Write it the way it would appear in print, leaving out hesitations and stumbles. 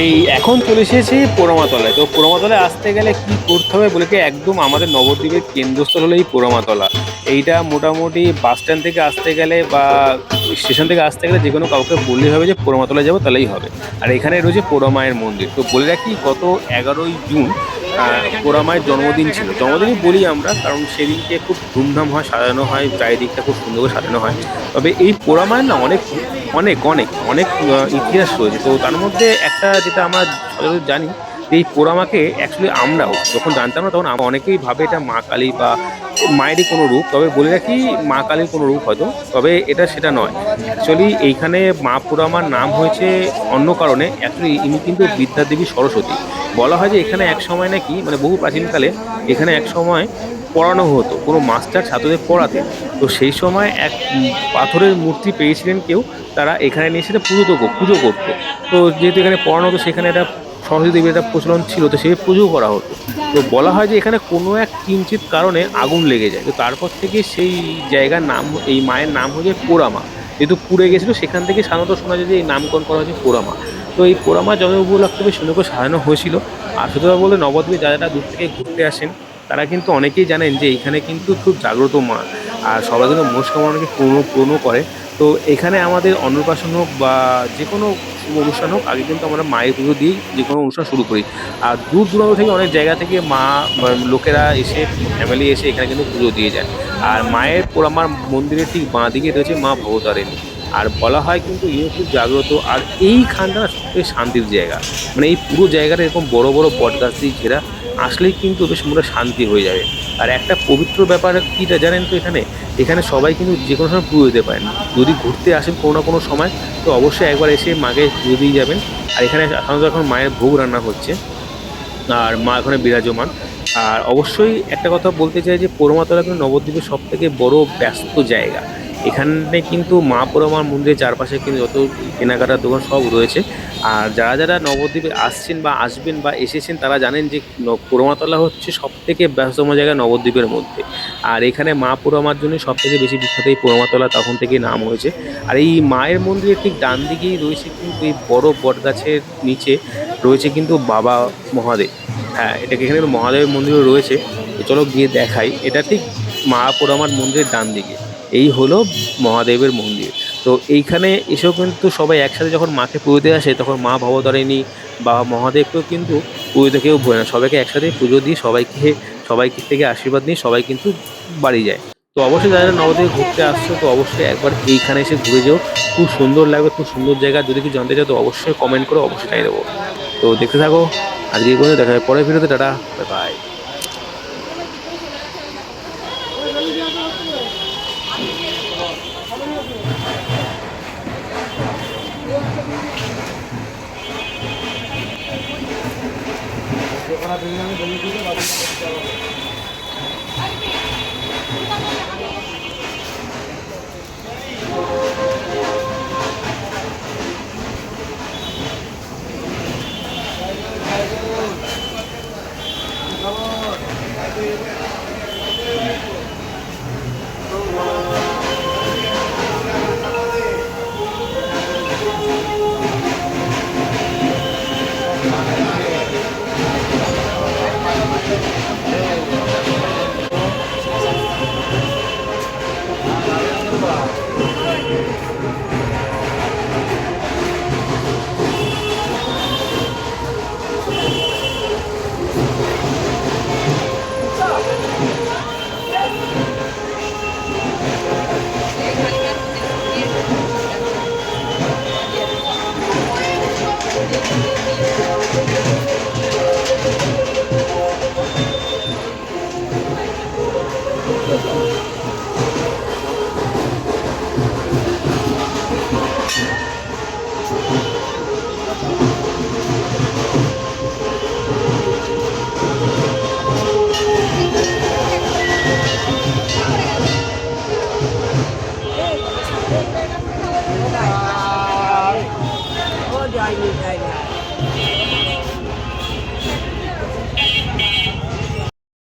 এই এখন চলে এসেছি পোড়ামাতলায়। তো পোড়ামাতলায় আসতে গেলে কি করতে হবে বলে কি, একদম আমাদের নবদ্বীপের কেন্দ্রস্থল হলো এই পোড়ামাতলা। এইটা মোটামুটি বাস স্ট্যান্ড থেকে আসতে গেলে বা স্টেশন থেকে আসতে গেলে যে কোনো কাউকে বললেই হবে যে পোড়ামাতলায় যাবো, তাহলেই হবে। আর এখানে রয়েছে পোড়া মায়ের মন্দির। তো বলে রাখি, গত 11ই জুন পোড়া মায়ের জন্মদিন ছিল। জন্মদিনই বলি আমরা, কারণ সেদিনকে খুব ধুমধাম হয়, সাজানো হয়, চারিদিকটা খুব সুন্দর করে সাজানো হয়। তবে এই পোড়া মায়ের না অনেক অনেক অনেক অনেক ইতিহাস রয়েছে। তো তার মধ্যে একটা যেটা আমরা সচরাচর জানি, যে এই পোড়ামাকে অ্যাকচুয়ালি আমরাও যখন জানতাম না, তখন আমরা অনেকেই ভাবে এটা মা কালী বা মায়েরই কোনো রূপ। তবে বলে রাখি, মা কালীর কোনো রূপ হয়তো, তবে এটা সেটা নয়। অ্যাকচুয়ালি এইখানে মা পোড়ামার নাম হয়েছে অন্য কারণে। অ্যাকচুয়ালি ইনি কিন্তু বিদ্যাদেবী সরস্বতী। বলা হয় যে এখানে এক সময় নাকি, মানে বহু প্রাচীনকালে এখানে এক সময় পড়ানো হতো, কোনো মাস্টার ছাত্রদের পড়াতেন। তো সেই সময় এক পাথরের মূর্তি পেয়েছিলেন কেউ, তারা এখানে নিয়ে সেটা পুজো করতো। তো যেহেতু এখানে পড়ানো হতো, সেখানে একটা সরস্বতী দেবীর একটা প্রচলন ছিল, তো সেই পুজো করা হতো। তো বলা হয় যে এখানে কোনো এক কিঞ্চিত কারণে আগুন লেগে যায়। তো তারপর থেকে সেই জায়গার নাম, এই মায়ের নাম হয়ে যায় পোড়ামা। যেহেতু পুড়ে গেছিলো, সেখান থেকে সাধারণত শোনা যায় যে এই নামকরণ করা হয়েছে পোড়ামা। তো এই পোড়ামা জন্ম উপলক্ষে বেশ সুন্দর করে সাজানো হয়েছিল। আর সত্যি কথা বলে, নবদ্বীপে যারা যারা দূর থেকে ঘুরতে আসেন, তারা কিন্তু অনেকেই জানেন যে এইখানে কিন্তু খুব জাগ্রত মা। আর সবাই কিন্তু মনস্কামনা অনেকে পূর্ণ করে। তো এখানে আমাদের অন্নপ্রাশন হোক বা যে কোনো শুভ অনুষ্ঠান হোক, আগে কিন্তু আমরা মায়ের পুজো দিয়েই যে কোনো অনুষ্ঠান শুরু করি। আর দূর দূরান্ত থেকে অনেক জায়গা থেকে মা বা লোকেরা এসে, ফ্যামিলি এসে এখানে কিন্তু পুজো দিয়ে যায়। আর মায়ের পোড়ামার মন্দিরের ঠিক বাঁ দিকে রয়েছে মা ভবতারিণী। আর বলা হয় কিন্তু ইনি খুব জাগ্রত। আর এইখানটা না সবথেকে শান্তির জায়গা। মানে এই পুরো জায়গাটা এরকম বড় বড় বট গাছ দিয়ে ঘেরা, আসলেই কিন্তু বেশ মনে শান্তি হয়ে যাবে। আর একটা পবিত্র ব্যাপার কিটা জানেন তো, এখানে এখানে সবাই কিন্তু যে কোনো সময় পুজো দিতে পারেন। যদি ঘুরতে আসেন কোনো না কোনো সময়, তো অবশ্যই একবার এসে মাকে পুজো দিয়ে যাবেন। আর এখানে সাধারণত এখন মায়ের ভোগ রান্না হচ্ছে, আর মা ওখানে বিরাজমান। আর অবশ্যই একটা কথা বলতে চাই যে পোড়ামাতলা কিন্তু নবদ্বীপের সব থেকে বড় ব্যস্ত জায়গা। এখানে কিন্তু মা পোড়ামার মন্দিরের চারপাশে কিন্তু যত কেনাকাটার দোকান সব রয়েছে। আর যারা যারা নবদ্বীপে আসছেন বা আসবেন বা এসেছেন, তারা জানেন যে পোড়ামাতলা হচ্ছে সব থেকে ব্যস্ততম জায়গা নবদ্বীপের মধ্যে। আর এখানে মা পোড়ামার জন্য সব থেকে বেশি বিখ্যাত এই পোড়ামাতলা, তখন থেকেই নাম হয়েছে। আর এই মায়ের মন্দিরের ঠিক ডান দিকেই রয়েছে কিন্তু এই বড় বট গাছের নিচে রয়েছে কিন্তু বাবা মহাদেব। হ্যাঁ, এটাকে এখানে মহাদেবের মন্দিরও রয়েছে। তো চলো গিয়ে দেখাই। এটা ঠিক মা পোড়ামার মন্দিরের ডান দিকে এই হলো মহাদেবের মন্দির। তো এইখানে এসেও কিন্তু সবাই একসাথে যখন মাকে পুজোতে আসে, তখন মা ভবতারিণী বা মহাদেবকেও কিন্তু পুজোতে কেউ ভয় না, সবাইকে একসাথে পুজো দিয়ে সবাইকে থেকে আশীর্বাদ নিয়ে সবাই কিন্তু বাড়ি যায়। তো অবশ্যই যারা যারা নবদ্বীপে ঘুরতে আসছো, তো অবশ্যই একবার এইখানে এসে ঘুরে যাও। খুব সুন্দর লাগবে, খুব সুন্দর জায়গা। যদি কিছু জানতে চাও তো অবশ্যই কমেন্ট করো, অবশ্যই জানিয়ে দেবো। তো দেখতে থাকো। আজকে এই পর্যন্ত, দেখা হয় পরের ভিডিওতে। Tata, bye bye.